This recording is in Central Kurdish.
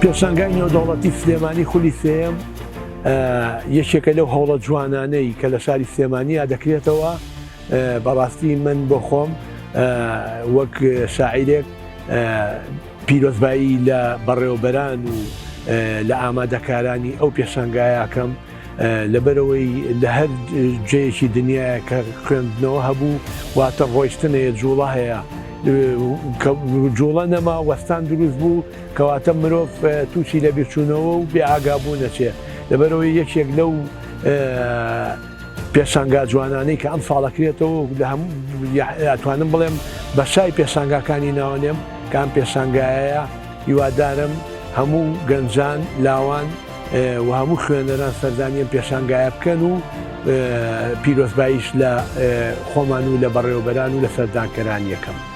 پێشانگای نێودەوڵەتی سلێمانی خولی سێم یەکێکە لەو هەوڵە جوانانەی کە لە شاری سلێمانیا دەکرێتەوە. بەڕاستی من بۆ خۆم وەک شاعیرێک پیرۆزبایی لە بەڕێوەبەران و لە ئامادەکارانی ئەو پێشانگایەکەم لەبەرەوەی لە هەر جێیەکی دنیاە کە خوێندنەوە هەبوو واتە ڕۆیشتنەیە جوڵە هەیە جوڵە نەما وەستان دروست بوو کەواتە مرۆڤ تووشی لە بیرچوونەوە و بێ ئاگابوو نەچێ لەبەرەوەی یەکێک لەو پێشانگا جوانانەی کە ئەم ساڵەکرێتەوە لە هەموو ئەتوانم بڵێم بە شای پێشانگاکانی ناوەنێم کە ئەم پێشانگایە هیوادارم هەموو گەنجان لاوان و هەموو خوێنەران سەردانیان پێشانگایە بکەن و پیرۆزباییش لە خۆمان و لە بەڕێوەبەران و لە سەردانکەران یەکەم.